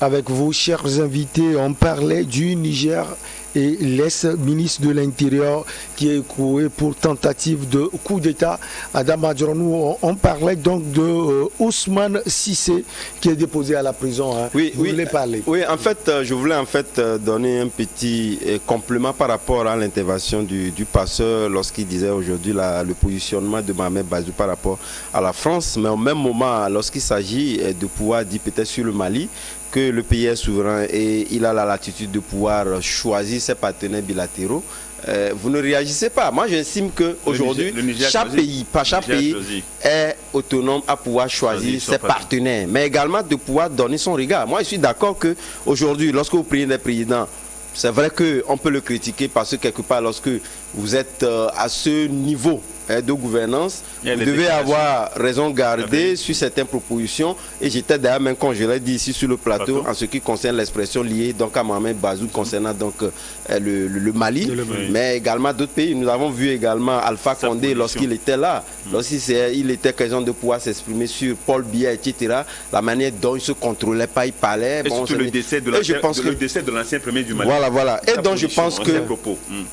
avec vos chers invités. On parlait du Niger et l'ex-ministre de l'Intérieur qui est écroué pour tentative de coup d'État. Adam Adjornou, on parlait donc de Ousmane Cissé qui est déposé à la prison. Hein. Oui, Vous voulez parler? Oui, en fait, je voulais donner un petit complément par rapport à l'intervention du passeur lorsqu'il disait aujourd'hui le positionnement de Mohamed Bazoum par rapport à la France, mais au même moment, lorsqu'il s'agit de pouvoir dire peut-être sur le Mali, que le pays est souverain et il a la latitude de pouvoir choisir ses partenaires bilatéraux, vous ne réagissez pas. Moi, j'estime qu'aujourd'hui, chaque pays est autonome à pouvoir choisir ses partenaires, mais également de pouvoir donner son regard. Moi, je suis d'accord qu'aujourd'hui, lorsque vous priez des présidents, c'est vrai qu'on peut le critiquer parce que quelque part, lorsque vous êtes à ce niveau de gouvernance, vous devez avoir raison garder sur certaines propositions. Et j'étais d'ailleurs, même quand je l'ai dit ici sur le plateau, en ce qui concerne l'expression liée donc à Mohamed Bazoum concernant donc le Mali, mais également d'autres pays. Nous avons vu également Alpha Condé lorsqu'il était là, lorsqu'il était question de pouvoir s'exprimer sur Paul Biya, etc. La manière dont il ne se contrôlait pas, il parlait. Et surtout le décès de l'ancien premier du Mali. Voilà. Et donc je pense que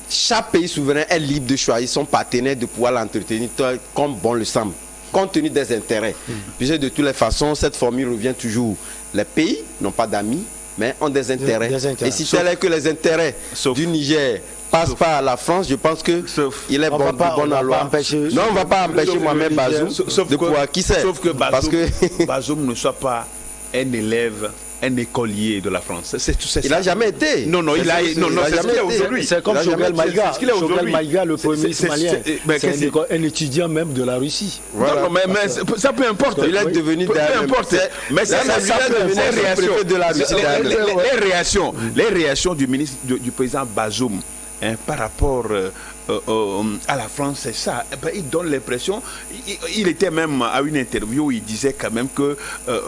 chaque pays souverain est libre de choisir son partenaire, de pouvoir l'entretenir comme bon le semble, compte tenu des intérêts. Puisque de toutes les façons, cette formule revient toujours. Les pays n'ont pas d'amis, mais ont des intérêts. Et si tel est que les intérêts du Niger passent par la France, je pense que il est bon à loi. Non, on ne va pas empêcher Mohamed Bazoum de pouvoir. Qui sait? Sauf que Bazoum ne soit pas un élève, un écolier de la France. Il n'a jamais été. Non, il a jamais aujourd'hui. C'est comme Choguel Maïga. Choguel Maïga, le premier ministre malien, c'est un étudiant même de la Russie. Voilà. Non, mais ça peu importe. Il est devenu peu importe. Mais ça les réactions du ministre, du président Bazoum par rapport à la France, c'est ça. Il donne l'impression, il était même à une interview où il disait quand même que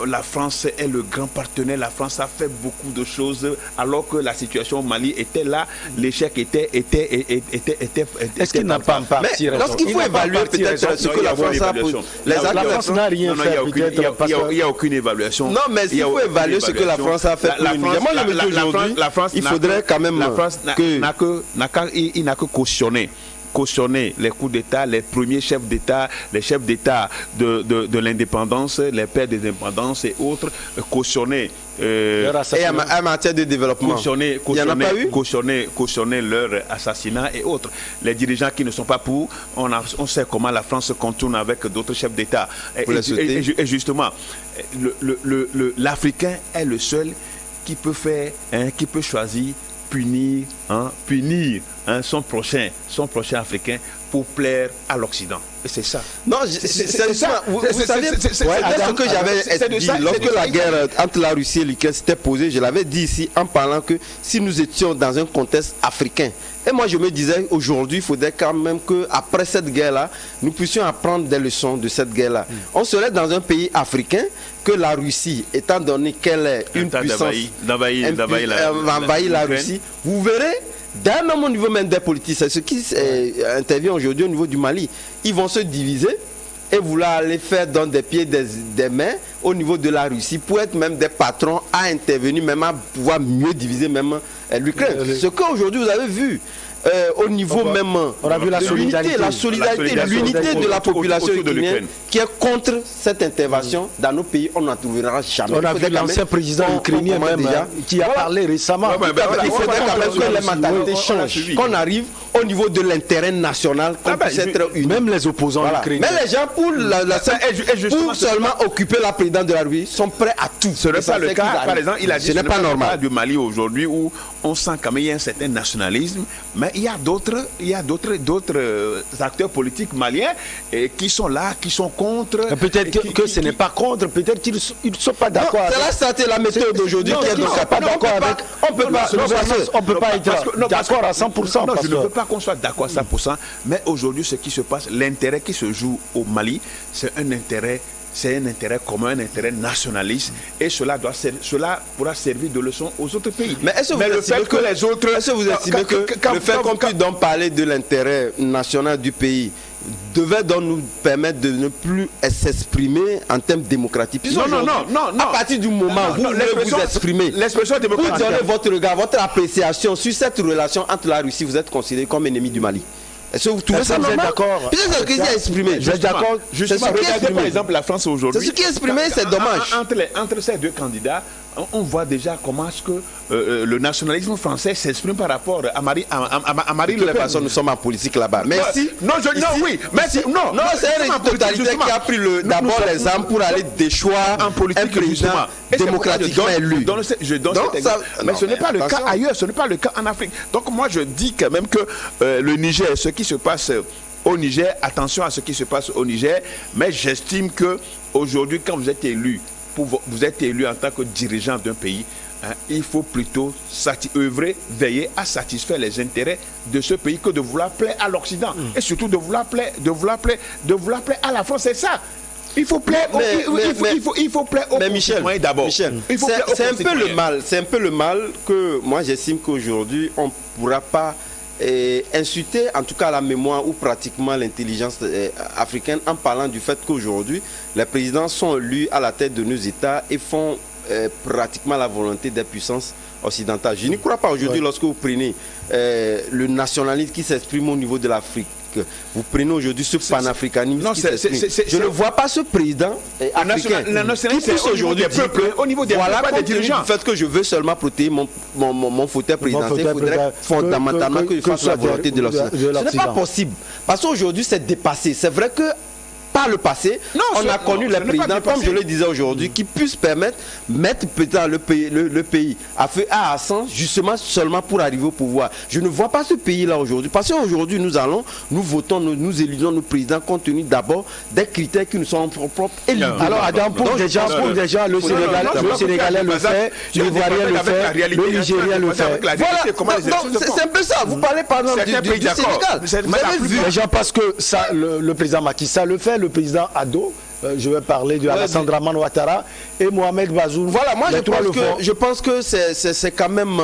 la France est le grand partenaire, la France a fait beaucoup de choses alors que la situation au Mali était là, l'échec était est-ce qu'il n'a pas parti? Lorsqu'il faut évaluer peut-être ce que la France a pour la France n'a rien fait, il n'y a aucune évaluation. Non, mais s'il faut évaluer ce que la France a fait pour aujourd'hui, il faudrait quand même la France n'a que cautionner les coups d'État, les premiers chefs d'État, les chefs d'État de l'indépendance, les pères des indépendances et autres, cautionner et en matière de développement, cautionner leur assassinat et autres. Les dirigeants qui ne sont pas pour, on sait comment la France contourne avec d'autres chefs d'État. Et justement, l'Africain est le seul qui peut faire, qui peut choisir, punir son prochain africain pour plaire à l'Occident. Et c'est ça. Non, c'est ça. Vous savez, c'est ce que j'avais dit. Lorsque la guerre entre la Russie et l'Ukraine s'était posée, je l'avais dit ici en parlant que si nous étions dans un contexte africain, et moi je me disais aujourd'hui, il faudrait quand même qu'après cette guerre-là, nous puissions apprendre des leçons de cette guerre-là. On serait dans un pays africain que la Russie, étant donné qu'elle est une puissance envahit la Russie, vous verrez, d'un au niveau même des politiques, c'est ce qui intervient aujourd'hui au niveau du Mali, ils vont se diviser et vouloir aller faire dans des pieds des mains au niveau de la Russie pour être même des patrons à intervenir, même à pouvoir mieux diviser même l'Ukraine. Ce qu'aujourd'hui vous avez vu au niveau on a vu la solidarité, l'unité de la population ukrainienne qui est contre cette intervention dans nos pays, on n'en trouvera jamais. On a vu l'ancien président ukrainien même qui a parlé récemment. Il faudrait quand même que les mentalités changent, qu'on arrive au niveau de l'intérêt national, qu'on puisse être unis. Même les opposants ukrainiens. Mais les gens pour seulement occuper la présidence de la Russie sont prêts à tout. Ce n'est pas le cas. Par exemple, il a dit ce n'est pas normal du Mali aujourd'hui où on sent quand même il y a un certain nationalisme, mais il y a d'autres acteurs politiques maliens qui sont là, qui sont contre. Peut-être que ce n'est pas contre, peut-être qu'ils ne sont pas d'accord. C'est la méthode d'aujourd'hui qui est donc pas d'accord avec. On ne peut pas être d'accord à 100%. Non, je ne veux pas qu'on soit d'accord à 100%, mais aujourd'hui ce qui se passe, l'intérêt qui se joue au Mali, c'est un intérêt commun, un intérêt nationaliste, et cela pourra servir de leçon aux autres pays. Mais est-ce que vous estimez que le fait qu'on puisse donc parler de l'intérêt national du pays, devait donc nous permettre de ne plus s'exprimer en termes démocratiques. Non. À partir du moment où vous voulez vous exprimer, l'expression démocratique, vous donnez votre regard, votre appréciation sur cette relation entre la Russie, vous êtes considéré comme ennemi du Mali. Est-ce que vous trouvez ça normal? D'accord. C'est ce qui est exprimé. Je suis d'accord. Justement, regardez par exemple la France aujourd'hui. C'est ce qui est exprimé, c'est dommage. Entre ces deux candidats, on voit déjà comment est-ce que le nationalisme français s'exprime par rapport à Marie Le Pen. Nous sommes en politique là-bas. Merci. Non, c'est un totalitaire qui a pris d'abord l'exemple pour aller déchoir en politique un président démocratiquement élu. Mais ce n'est pas le cas ailleurs, ce n'est pas le cas en Afrique. Donc moi je dis quand même que le Niger, ce qui se passe au Niger, attention à ce qui se passe au Niger, mais j'estime que aujourd'hui quand vous êtes élu, vous êtes élu en tant que dirigeant d'un pays, il faut plutôt œuvrer, veiller à satisfaire les intérêts de ce pays que de vouloir plaire à l'Occident. Et surtout de vouloir plaire à la France, c'est ça. Il faut plaire aux citoyens d'abord. C'est un peu le mal que moi j'estime qu'aujourd'hui on ne pourra pas insulter en tout cas la mémoire ou pratiquement l'intelligence africaine en parlant du fait qu'aujourd'hui les présidents sont élus à la tête de nos États et font pratiquement la volonté des puissances occidentales. Je n'y crois pas aujourd'hui lorsque vous prenez le nationalisme qui s'exprime au niveau de l'Afrique. Vous prenez aujourd'hui ce panafricanisme qui s'exprime. Je ne vois pas ce président africain qui puisse aujourd'hui dire que au niveau des dirigeants, du fait que je veux seulement protéger mon fauteuil présidentiel, il faudrait fondamentalement que je fasse la volonté de l'Occident. Ce n'est pas possible. Parce qu'aujourd'hui c'est dépassé. C'est vrai que par le passé, on a connu les présidents, comme je le disais aujourd'hui, qui puissent mettre peut-être le pays à feu à sang, justement seulement pour arriver au pouvoir. Je ne vois pas ce pays-là aujourd'hui. Parce qu'aujourd'hui, nous votons, nous élisons nos présidents compte tenu d'abord des critères qui nous sont propres et libres. Alors, Adam, pour des gens, le Sénégalais le fait, l'Ivoirien le fait, le Nigérien le fait. Voilà, c'est un peu ça. Vous parlez par exemple du Sénégal. Vous avez vu. Les gens pensent que ça, le président Macky Sall le fait, le président Ado, je vais parler de Alassane Dramane Ouattara et Mohamed Bazoum. Voilà, moi je pense que c'est quand même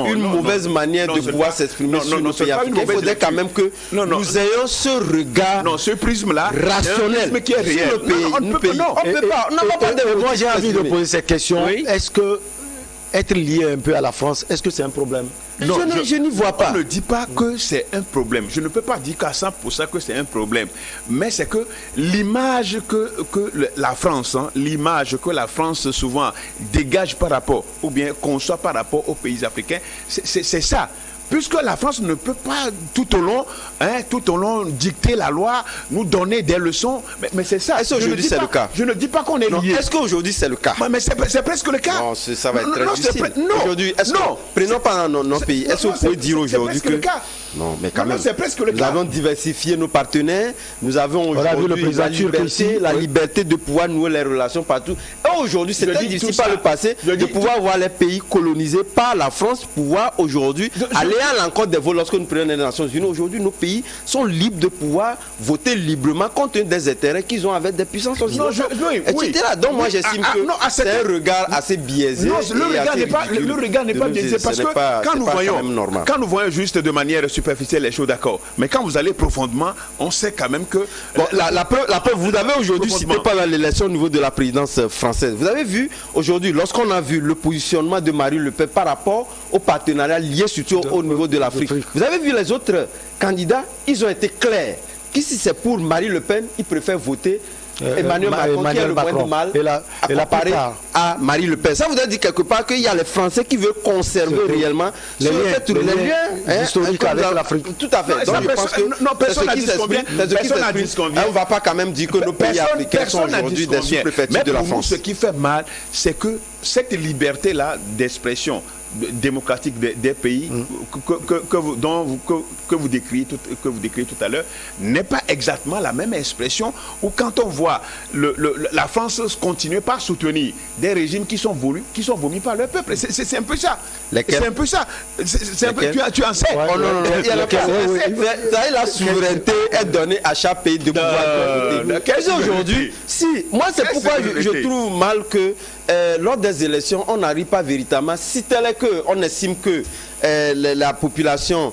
une mauvaise manière de pouvoir s'exprimer sur le pays africain. Il faudrait quand même que nous ayons ce regard ce prisme-là rationnel qui est réel. Sur le pays. On ne peut pas. Moi j'ai envie de poser cette question. Est-ce que être lié un peu à la France, est-ce que c'est un problème? Non, je n'y vois pas. On ne dit pas que c'est un problème. Je ne peux pas dire qu'à 100% que c'est un problème. Mais c'est que l'image que la France, l'image que la France souvent dégage par rapport, ou bien conçoit par rapport aux pays africains, c'est ça. Puisque la France ne peut pas tout au long dicter la loi, nous donner des leçons. Mais c'est ça. Est-ce qu'aujourd'hui c'est le cas? Je ne dis pas qu'on est lié. Est-ce qu'aujourd'hui c'est le cas? Mais c'est presque le cas. Non, ça va être très difficile. Aujourd'hui, prenons pas notre pays. Est-ce que vous pouvez dire aujourd'hui que... Non, mais quand même, nous avons diversifié nos partenaires, nous avons aujourd'hui la liberté de pouvoir nouer les relations partout. Et aujourd'hui, c'est très difficile par le passé de pouvoir voir les pays colonisés par la France, pouvoir aujourd'hui aller à l'encontre des vols lorsque nous prenons les Nations Unies. Aujourd'hui, nos pays sont libres de pouvoir voter librement compte tenu des intérêts qu'ils ont avec des puissances occidentales, etc. Donc moi, j'estime que c'est un regard assez biaisé. Non, le regard n'est pas biaisé parce que quand nous voyons juste de manière superficielle les choses, d'accord. Mais quand vous allez profondément, on sait quand même que... Bon, la preuve, vous avez aujourd'hui cité pendant l'élection au niveau de la présidence française. Vous avez vu aujourd'hui, lorsqu'on a vu le positionnement de Marine Le Pen par rapport au partenariat lié surtout au niveau de l'Afrique. Vous avez vu les autres candidats, ils ont été clairs. Si c'est pour Marine Le Pen, ils préfèrent voter Emmanuel Macron qui a le moins de mal à comparer à Marine Le Pen. Ça voudrait dire quelque part qu'il y a les Français qui veulent conserver réellement les liens historiques avec l'Afrique. Tout à fait. Donc je pense que personne n'a dit ce qu'on vient. On ne va pas quand même dire que nos pays africains sont aujourd'hui des sous-préfectures de la France. Ce qui fait mal, c'est que cette liberté-là d'expression démocratique des pays que vous décrivez tout à l'heure n'est pas exactement la même expression où quand on voit la France continuer pas à soutenir des régimes qui sont vomis par leur peuple. C'est un peu ça. C'est un peu ça. Tu en sais. La souveraineté est donnée à chaque pays de pouvoir voter. Aujourd'hui, moi c'est pourquoi je trouve mal que lors des élections, on n'arrive pas véritablement, si tel est qu'on estime que la population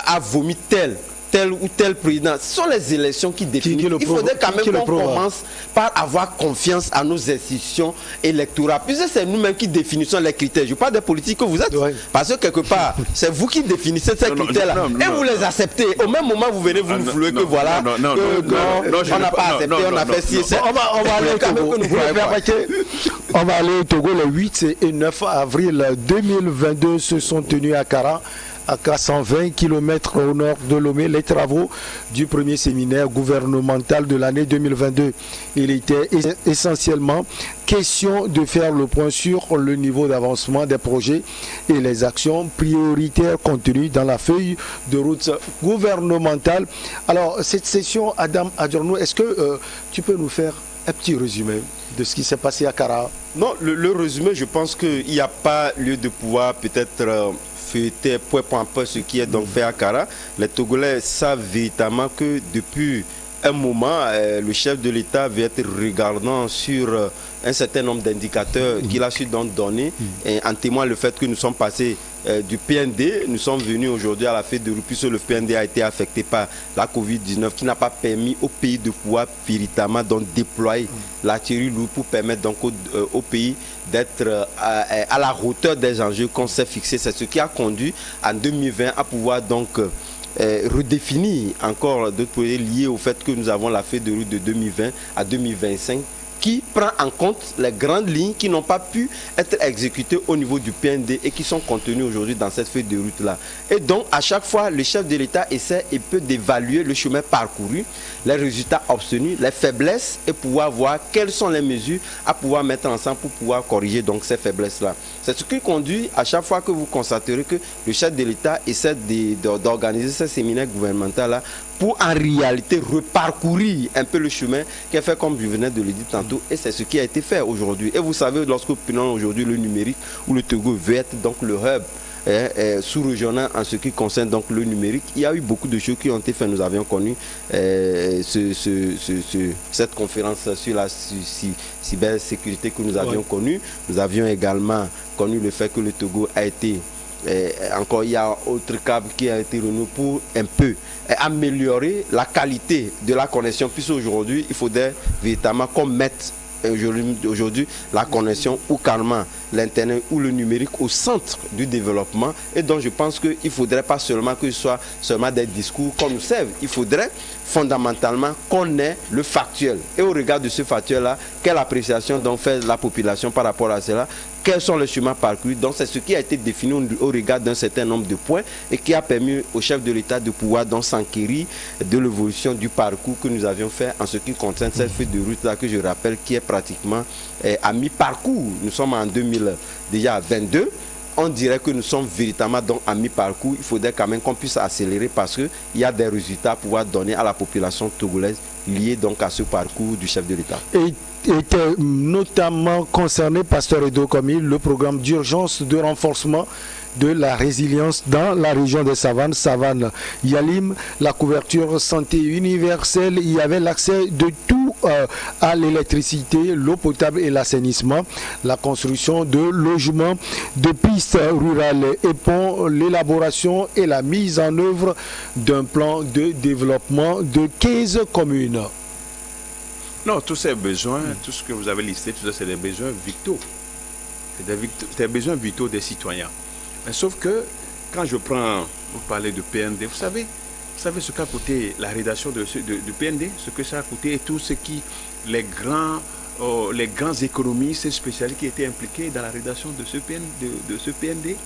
a vomi tel tel ou tel président. Ce sont les élections qui définissent. Il faudrait quand même qu'on commence par avoir confiance à nos institutions électorales. Puisque c'est nous-mêmes qui définissons les critères. Je parle des politiques que vous êtes. Oui. Parce que quelque part, c'est vous qui définissez ces critères-là. Et vous les acceptez. Au même moment, vous venez vous flouer que voilà. On n'a pas accepté, on a fait ci et ça. On va aller au Togo. On va aller au Togo le 8 et 9 avril 2022 se sont tenus à 420 km au nord de Lomé, les travaux du premier séminaire gouvernemental de l'année 2022. Il était essentiellement question de faire le point sur le niveau d'avancement des projets et les actions prioritaires contenues dans la feuille de route gouvernementale. Alors, cette session, Adam Adjorno, est-ce que tu peux nous faire un petit résumé de ce qui s'est passé à Kara? Non, le résumé, je pense qu'il n'y a pas lieu de pouvoir peut-être feuilleter point par point ce qui est donc fait à Kara. Les Togolais savent véritablement que depuis un moment, le chef de l'État vient être regardant sur un certain nombre d'indicateurs qu'il a su donc donner, et en témoigne le fait que nous sommes passés du PND, nous sommes venus aujourd'hui à la fête de route, puisque le PND a été affecté par la Covid-19 qui n'a pas permis au pays de pouvoir véritablement donc déployer l'artillerie lourde pour permettre donc au pays d'être à la hauteur des enjeux qu'on s'est fixés. C'est ce qui a conduit en 2020 à pouvoir donc redéfinir encore d'autres projets liés au fait que nous avons la feuille de route de 2020 à 2025 qui prend en compte les grandes lignes qui n'ont pas pu être exécutées au niveau du PND et qui sont contenues aujourd'hui dans cette feuille de route-là. Et donc, à chaque fois, le chef de l'État essaie et peut d'évaluer le chemin parcouru, les résultats obtenus, les faiblesses et pouvoir voir quelles sont les mesures à pouvoir mettre ensemble pour pouvoir corriger donc ces faiblesses-là. C'est ce qui conduit à chaque fois que vous constaterez que le chef de l'État essaie d'organiser ce séminaire gouvernemental-là pour en réalité reparcourir un peu le chemin qui est fait comme je venais de le dire tantôt, et c'est ce qui a été fait aujourd'hui. Et vous savez, lorsque nous prenons aujourd'hui le numérique, où le Togo veut être donc le hub sous-régional en ce qui concerne donc le numérique, il y a eu beaucoup de choses qui ont été faites. Nous avions connu cette conférence sur la cybersécurité que nous avions connue. Nous avions également connu le fait que le Togo a été encore il y a autre câble qui a été renouvelé pour un peu améliorer la qualité de la connexion, puisque aujourd'hui il faudrait véritablement qu'on mette aujourd'hui la connexion ou carrément l'internet ou le numérique au centre du développement. Et donc je pense qu'il ne faudrait pas seulement que ce soit seulement des discours qu'on nous serve, il faudrait fondamentalement qu'on ait le factuel. Et au regard de ce factuel-là, quelle appréciation donc fait la population par rapport à cela? Quels sont les chemins parcourus? Donc c'est ce qui a été défini au regard d'un certain nombre de points et qui a permis au chef de l'État de pouvoir donc s'enquérir de l'évolution du parcours que nous avions fait en ce qui concerne cette feuille de route-là que je rappelle qui est pratiquement à mi-parcours. Nous sommes en 2022. On dirait que nous sommes véritablement donc à mi-parcours. Il faudrait quand même qu'on puisse accélérer parce qu'il y a des résultats à pouvoir donner à la population togolaise liés donc à ce parcours du chef de l'État. Et était notamment concerné, Pasteur Edo Komi, le programme d'urgence de renforcement de la résilience dans la région des savanes, Savane Yalim, la couverture santé universelle, il y avait l'accès de tout à l'électricité, l'eau potable et l'assainissement, la construction de logements, de pistes rurales et ponts, l'élaboration et la mise en œuvre d'un plan de développement de 15 communes. Non, tous ces besoins, tout ce que vous avez listé, tout ça, c'est des besoins vitaux. C'est des besoins vitaux des citoyens. Mais sauf que, quand je prends, vous parlez de PND, vous savez ce qu'a coûté la rédaction du PND, ce que ça a coûté et tout ce qui, les grands économistes et spécialistes qui étaient impliqués dans la rédaction de ce PND.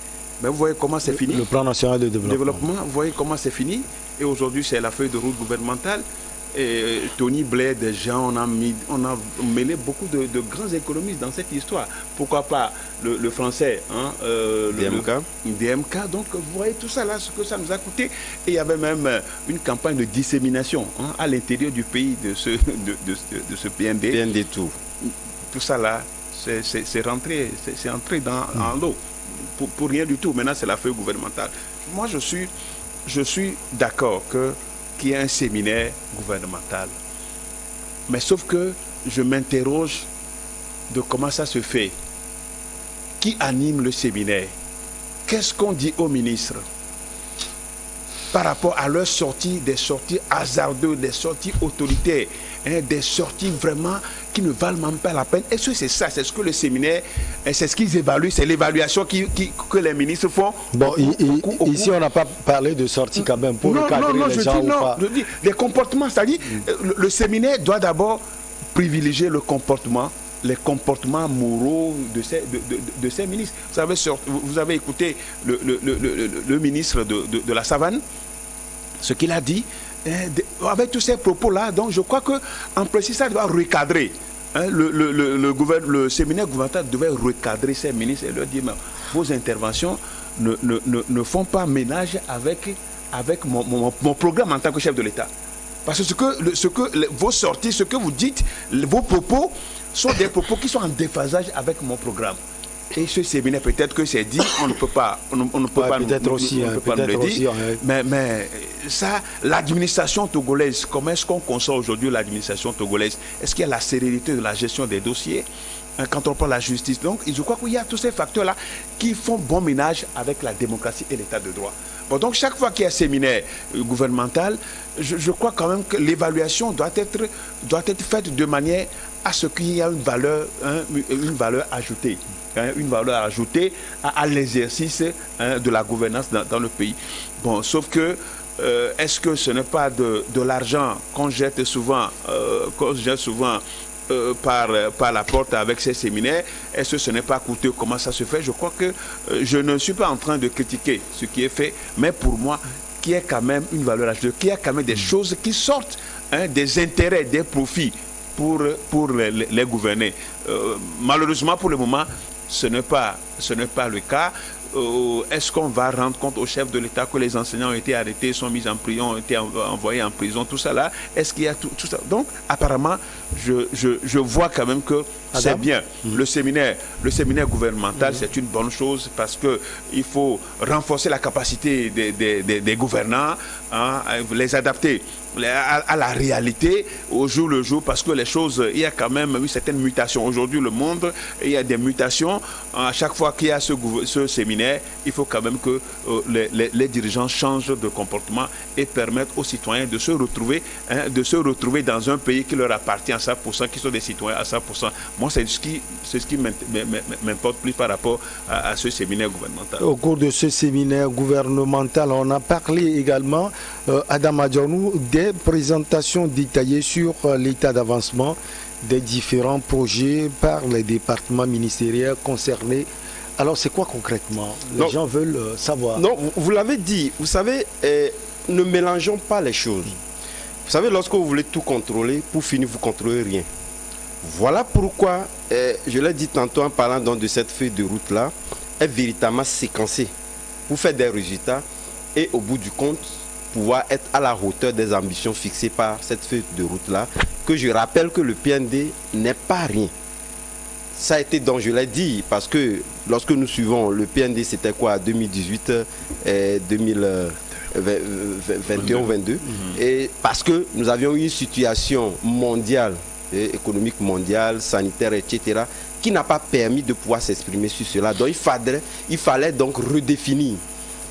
Ben, vous voyez comment c'est fini. Le plan national de développement. Vous voyez comment c'est fini. Et aujourd'hui, c'est la feuille de route gouvernementale. Et Tony Blair, des gens, on a mêlé beaucoup de grands économistes dans cette histoire. Pourquoi pas le français, hein, DMK. Donc vous voyez tout ça là, ce que ça nous a coûté. Et il y avait même une campagne de dissémination à l'intérieur du pays de ce PND. PND tout. Tout ça là, c'est rentré dans l'eau. Pour rien du tout. Maintenant, c'est la feuille gouvernementale. Moi, je suis d'accord qu'il y ait un séminaire gouvernemental. Mais sauf que je m'interroge de comment ça se fait. Qui anime le séminaire? Qu'est-ce qu'on dit au ministre? par rapport à leurs sorties, des sorties hasardeuses, des sorties autoritaires, des sorties vraiment qui ne valent même pas la peine. Est-ce que c'est ça, c'est ce que le séminaire, c'est ce qu'ils évaluent, c'est l'évaluation que les ministres font? Bon, ici on n'a pas parlé de sortie quand même pour recadrer les gens ou pas. Je dis des comportements, c'est-à-dire le séminaire doit d'abord privilégier les comportements moraux de ces ministres. Vous avez écouté le ministre de la Savane, ce qu'il a dit, avec tous ces propos-là. Donc je crois qu'en principe, ça doit recadrer. Le séminaire gouvernemental devait recadrer ces ministres et leur dire, mais vos interventions ne font pas ménage avec mon programme en tant que chef de l'État. Parce que vos sorties, ce que vous dites, vos propos sont des propos qui sont en déphasage avec mon programme. Et ce séminaire, peut-être que c'est dit, on ne peut pas peut-être aussi, mais ça, l'administration togolaise, comment est-ce qu'on conçoit aujourd'hui l'administration togolaise? Est-ce qu'il y a la sérénité de la gestion des dossiers quand on prend la justice? Donc, je crois qu'il y a tous ces facteurs-là qui font bon ménage avec la démocratie et l'état de droit. Bon, donc, chaque fois qu'il y a un séminaire gouvernemental, je crois quand même que l'évaluation doit être faite de manière à ce qu'il y ait une valeur ajoutée. Une valeur ajoutée à l'exercice de la gouvernance dans le pays. Bon, sauf que est-ce que ce n'est pas de l'argent qu'on jette souvent, par la porte avec ces séminaires? Est-ce que ce n'est pas coûteux? Comment ça se fait? Je crois que je ne suis pas en train de critiquer ce qui est fait, mais pour moi, qu'il y ait quand même une valeur ajoutée, qu'il y ait quand même des choses qui sortent, des intérêts, des profits pour les gouverner. Malheureusement, pour le moment, ce n'est pas le cas. Est-ce qu'on va rendre compte au chef de l'État que les enseignants ont été arrêtés, sont mis en prison, ont été envoyés en prison, tout ça là? Est-ce qu'il y a tout ça? Donc, apparemment, je vois quand même que c'est bien. Le séminaire gouvernemental, c'est une bonne chose parce qu'il faut renforcer la capacité des gouvernants, les adapter à la réalité, au jour le jour, parce que les choses, il y a quand même eu certaines mutations. Aujourd'hui, le monde, il y a des mutations. À chaque fois qu'il y a ce séminaire, il faut quand même que les dirigeants changent de comportement et permettent aux citoyens de se retrouver dans un pays qui leur appartient à 100%, qui sont des citoyens à 100%. Moi, c'est ce qui m'importe plus par rapport à ce séminaire gouvernemental. Au cours de ce séminaire gouvernemental, on a parlé également, Adam Adjonou, des présentations détaillées sur l'état d'avancement des différents projets par les départements ministériels concernés. Alors, c'est quoi concrètement? Les gens veulent savoir. Non, vous l'avez dit. Vous savez, ne mélangeons pas les choses. Vous savez, lorsque vous voulez tout contrôler, pour finir, vous ne contrôlez rien. Voilà pourquoi, je l'ai dit tantôt en parlant donc de cette feuille de route-là, est véritablement séquencée pour faire des résultats et au bout du compte, pouvoir être à la hauteur des ambitions fixées par cette feuille de route-là, que je rappelle que le PND n'est pas rien. Ça a été, donc je l'ai dit, parce que lorsque nous suivons le PND, c'était quoi, 2018 et 2021-22, et parce que nous avions eu une situation mondiale, économique mondiale, sanitaire, etc., qui n'a pas permis de pouvoir s'exprimer sur cela. Donc il fallait donc redéfinir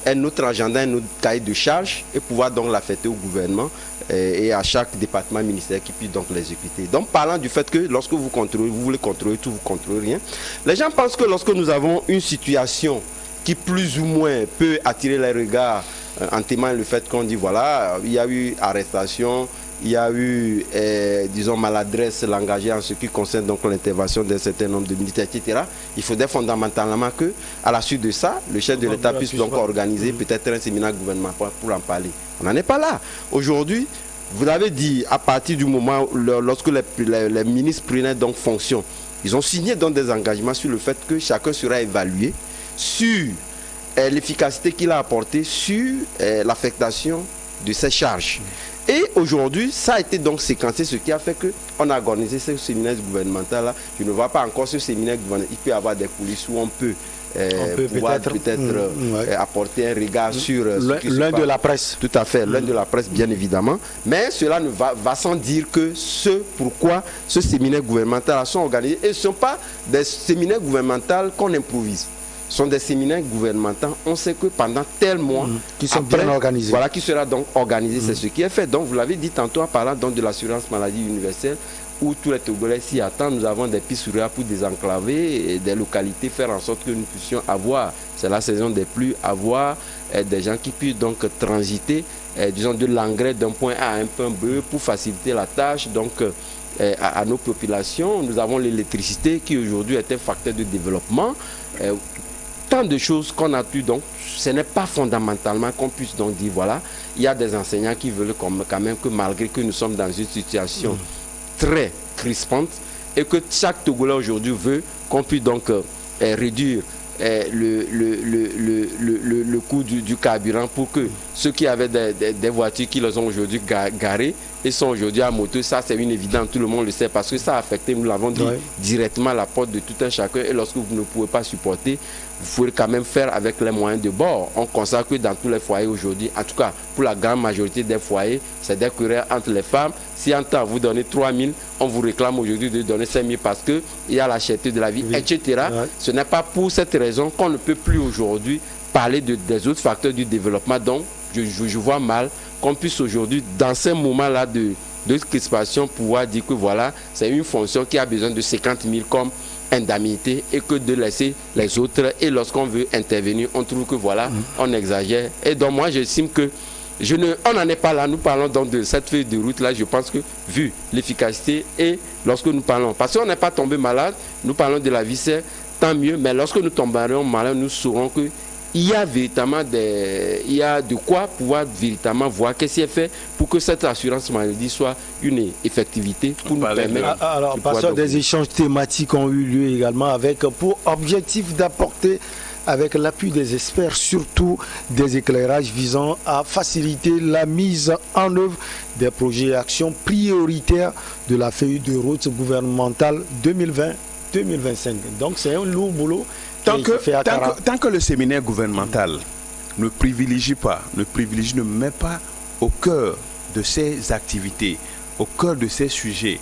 un autre agenda, un autre cahier de charge et pouvoir donc l'affecter au gouvernement et à chaque département ministériel qui puisse donc l'exécuter. Donc parlant du fait que lorsque vous voulez contrôler tout, vous ne contrôlez rien. Les gens pensent que lorsque nous avons une situation qui plus ou moins peut attirer les regards, en témoigne le fait qu'on dit voilà, il y a eu arrestation, il y a eu, disons, maladresse langagée en ce qui concerne donc l'intervention d'un certain nombre de militaires, etc. Il faudrait fondamentalement que, à la suite de ça, le chef de l'État puisse donc organiser peut-être un séminaire gouvernemental pour en parler. On n'en est pas là. Aujourd'hui, vous avez dit, à partir du moment où, lorsque les ministres prenaient donc fonction, ils ont signé donc des engagements sur le fait que chacun sera évalué sur l'efficacité qu'il a apportée, sur l'affectation de ses charges. Et aujourd'hui, ça a été donc séquencé, ce qui a fait qu'on a organisé ce séminaire gouvernemental-là. Je ne vois pas encore ce séminaire gouvernemental. Il peut y avoir des coulisses où on peut pouvoir peut-être apporter un regard sur l'un de la presse. Tout à fait, l'un de la presse, bien évidemment. Mais cela ne va sans dire que pourquoi ce séminaire gouvernemental sont organisés. Et ce ne sont pas des séminaires gouvernementaux qu'on improvise. sont des séminaires gouvernementaux. On sait que pendant tel mois, qui sont bien organisés. Voilà, qui sera donc organisé, c'est ce qui est fait. Donc, vous l'avez dit tantôt en parlant donc, de l'assurance maladie universelle, où tous les Togolais s'y attendent. Nous avons des pistes pour désenclaver et des localités, faire en sorte que nous puissions avoir, c'est la saison des pluies, avoir des gens qui puissent donc transiter, disons, de l'engrais d'un point A à un point B pour faciliter la tâche. Donc, à nos populations, nous avons l'électricité qui aujourd'hui est un facteur de développement. Tant de choses qu'on a pu, donc ce n'est pas fondamentalement qu'on puisse donc dire voilà, il y a des enseignants qui veulent quand même que malgré que nous sommes dans une situation très crispante et que chaque Togolais aujourd'hui veut qu'on puisse donc réduire le coût du carburant pour que ceux qui avaient des voitures qui les ont aujourd'hui garées et sont aujourd'hui à moto, ça c'est une évidence, tout le monde le sait parce que ça a affecté, nous l'avons dit, directement la porte de tout un chacun et lorsque vous ne pouvez pas supporter, vous pouvez quand même faire avec les moyens de bord. On constate que dans tous les foyers aujourd'hui, en tout cas pour la grande majorité des foyers, c'est des querelles entre les femmes. Si en temps vous donnez 3 000, on vous réclame aujourd'hui de donner 5 000 parce qu'il y a la cherté de la vie, etc. Ce n'est pas pour cette raison qu'on ne peut plus aujourd'hui parler des autres facteurs du développement. Donc, je vois mal qu'on puisse aujourd'hui, dans ces moments-là de crispation, pouvoir dire que voilà, c'est une fonction qui a besoin de 50 000 comme indemnité et que de laisser les autres. Et lorsqu'on veut intervenir, on trouve que voilà, on exagère. Et donc moi, j'estime que on n'en est pas là. Nous parlons donc de cette feuille de route-là. Je pense que, vu l'efficacité et lorsque nous parlons, parce qu'on n'est pas tombé malade, nous parlons de la viscère, tant mieux. Mais lorsque nous tomberons malade, nous saurons que il y a véritablement il y a de quoi pouvoir véritablement voir qu'est-ce qui est fait pour que cette assurance maladie soit une effectivité pour nous permettre. Alors, passons des échanges thématiques ont eu lieu également avec pour objectif d'apporter avec l'appui des experts, surtout des éclairages visant à faciliter la mise en œuvre des projets et actions prioritaires de la feuille de route gouvernementale 2020-2025. Donc c'est un lourd boulot. Tant que le séminaire gouvernemental ne privilégie, ne met pas au cœur de ses activités, au cœur de ses sujets,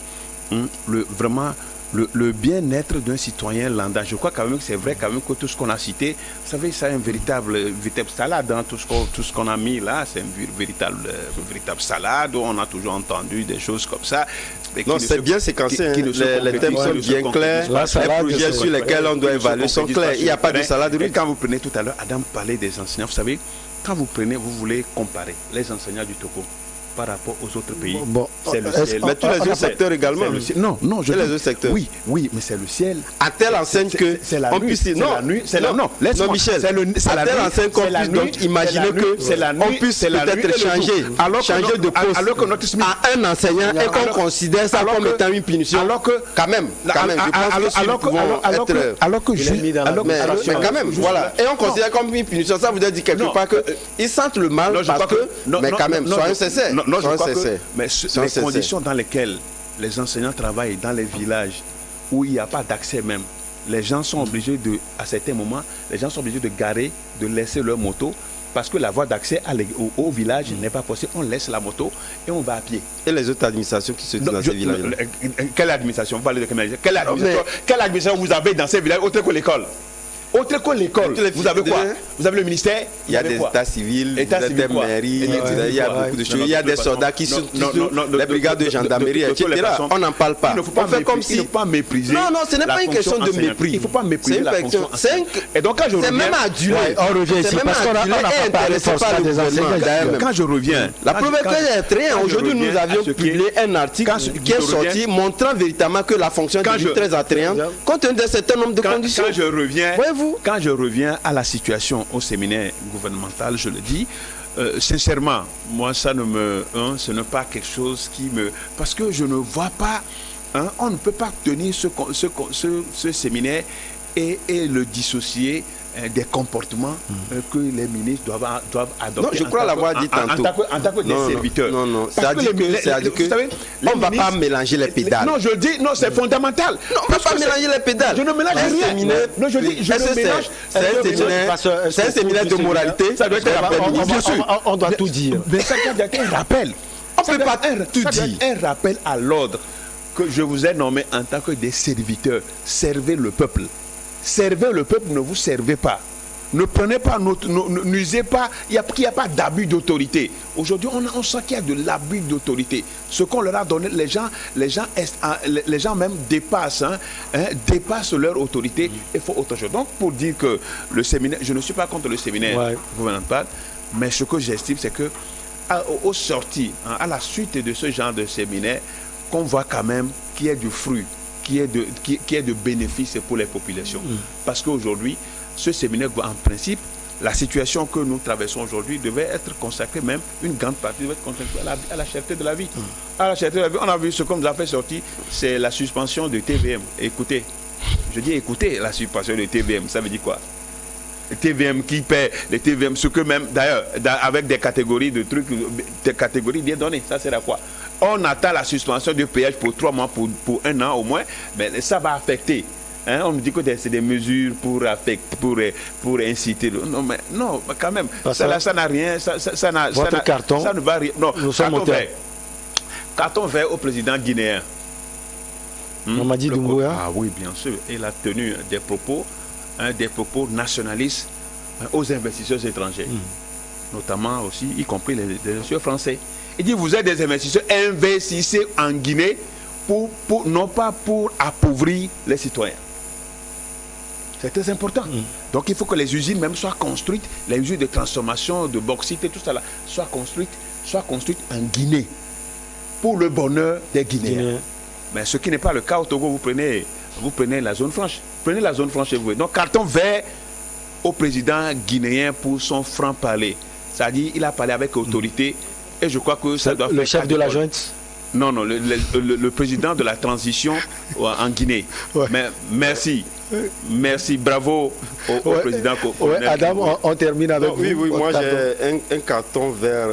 vraiment le bien-être d'un citoyen lambda. Je crois quand même que c'est vrai quand même que tout ce qu'on a cité, vous savez, c'est un véritable salade. Hein, tout ce qu'on a mis là, c'est une véritable salade. On a toujours entendu des choses comme ça. Non, c'est bien séquencé. Les thèmes sont bien clairs. Les projets sur lesquels on doit évaluer sont clairs. Il n'y a pas de salade. Quand vous prenez tout à l'heure, Adam parlait des enseignants. Vous savez, quand vous voulez comparer les enseignants du Togo par rapport aux autres pays, c'est le ciel. Mais tous les autres secteurs également. Non, les autres secteurs. Oui, mais c'est le ciel. À telle enseigne que on puisse dire non, Michel. À telle enseigne qu'on puisse donc imaginer que on puisse peut-être changer de poste à un enseignant et qu'on considère ça comme étant une punition. Alors que quand même, je pense que alors que mais quand même, voilà. Et on considère comme une punition. Ça voudrait dire quelque part que ils sentent le mal parce que, mais quand même, soyons sincères. Non, je crois que les conditions dans lesquelles les enseignants travaillent dans les villages où il n'y a pas d'accès même, les gens sont obligés à certains moments, les gens sont obligés de garer, de laisser leur moto parce que la voie d'accès au village n'est pas possible. On laisse la moto et on va à pied. Et les autres administrations qui se trouvent dans ces villages? Quelle administration? Vous parlez de quelle administration vous avez dans ces villages autre que l'école? Autre que l'école, vous avez quoi? Vous avez le ministère? Il y a des états civils, des mairies, il y a beaucoup de choses. Il y a des soldats qui sont les brigades de gendarmerie, etc. On n'en parle pas. On fait comme si. Il ne faut pas mépriser. Non, ce n'est pas une question de mépris. Il ne faut pas mépriser la fonction. Et donc quand je reviens, c'est même adulé. On revient ici parce qu'on n'a pas parlé forcément des enseignants. Quand je reviens, la preuve est très. Aujourd'hui, nous avions publié un article qui est sorti montrant véritablement que la fonction est très attrayante compte tenu d'un certain nombre de conditions. Quand je reviens. Quand je reviens à la situation au séminaire gouvernemental, je le dis, sincèrement, moi, ce n'est pas quelque chose qui me... Parce que je ne vois pas... on ne peut pas tenir ce séminaire et le dissocier des comportements que les ministres doivent adopter. Non, je crois l'avoir dit tantôt. En tant que des serviteurs. Non. C'est-à-dire que on ne va pas mélanger les pédales. Non, je dis, non, c'est fondamental. Non, on ne va pas mélanger les pédales. Je ne mélange rien. Non, je dis, je ne mélange. C'est un séminaire de moralité. Ça doit être un rappel. Bien sûr. On doit tout dire. Mais ça doit être un rappel. On ne peut pas tout dire. Un rappel à l'ordre que je vous ai nommé en tant que des serviteurs. Servez le peuple. servez le peuple, ne vous servez pas. Ne prenez pas, n'usez pas, qu'il n'y a pas d'abus d'autorité. Aujourd'hui, on sent qu'il y a de l'abus d'autorité. Ce qu'on leur a donné, les gens même dépassent, dépassent leur autorité et font autre chose. Donc, pour dire que le séminaire, je ne suis pas contre le séminaire gouvernemental, mais ce que j'estime, c'est que aux sorties, à la suite de ce genre de séminaire, qu'on voit quand même qu'il y a du fruit, qu'il y a de bénéfices pour les populations. Parce qu'aujourd'hui, ce séminaire, en principe, la situation que nous traversons aujourd'hui devait être consacrée, même une grande partie devait être consacrée à la cherté de la vie. À la cherté de la vie, on a vu ce qu'on nous a fait sortir, c'est la suspension de TVM. Écoutez, je dis écoutez, la suspension de TVM, ça veut dire quoi? Les TVM qui paie, les TVM, ce que même, d'ailleurs, avec des catégories de trucs, des catégories bien données, ça sert à quoi? On attend la suspension du péage pour 3 mois, pour 1 an au moins, mais ça va affecter. On nous dit que c'est des mesures pour inciter. Non, mais non, quand même. Ça n'a rien. Votre carton, ça ne va rien. Non, carton vert au président guinéen. Mamadi Doumbouya. Ah oui, bien sûr. Il a tenu des propos nationalistes aux investisseurs étrangers. Notamment aussi, y compris les investisseurs français. Il dit, vous êtes des investisseurs, investissez en Guinée, non pas pour appauvrir les citoyens. C'est très important. Donc il faut que les usines même soient construites, les usines de transformation, de bauxite et tout ça là, soient construites en Guinée pour le bonheur des Guinéens. Mais ce qui n'est pas le cas au Togo, vous prenez la zone franche. Prenez la zone franche et vous voyez. Donc carton vert au président guinéen pour son franc-parler. C'est-à-dire il a parlé avec autorité et je crois que ça doit faire... Le chef de la junte? Non, le président de la transition en Guinée. Mais merci, bravo au président. Adam, on termine avec vous. Oui, moi j'ai un carton vert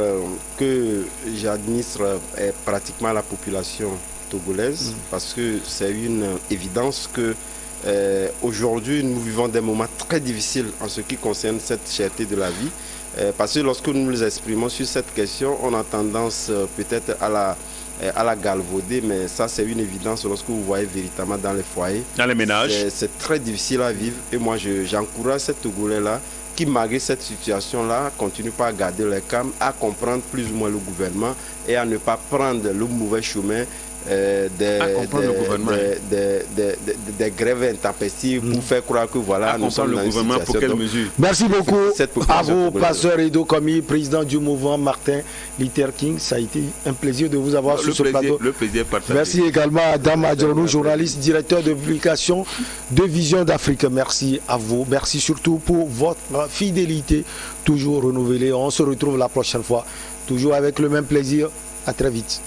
que j'administre pratiquement à la population togolaise parce que c'est une évidence que aujourd'hui nous vivons des moments très difficiles en ce qui concerne cette cherté de la vie. Parce que lorsque nous nous exprimons sur cette question, on a tendance peut-être à la galvauder, mais ça c'est une évidence lorsque vous voyez véritablement dans les foyers. Dans les ménages. C'est très difficile à vivre et moi j'encourage ces Togolais-là qui malgré cette situation-là continuent pas à garder les calmes, à comprendre plus ou moins le gouvernement et à ne pas prendre le mauvais chemin des grèves intempestives pour faire croire que voilà, nous sommes dans une situation. Pour quelle mesure? Merci beaucoup à vous, pasteur Edo Komi, président du mouvement Martin Luther King. Ça a été un plaisir de vous avoir sur ce plateau. Le plaisir partagé. Merci également à Adam Adjornou, journaliste, directeur de publication de Vision d'Afrique. Merci à vous. Merci surtout pour votre fidélité toujours renouvelée. On se retrouve la prochaine fois, toujours avec le même plaisir. À très vite.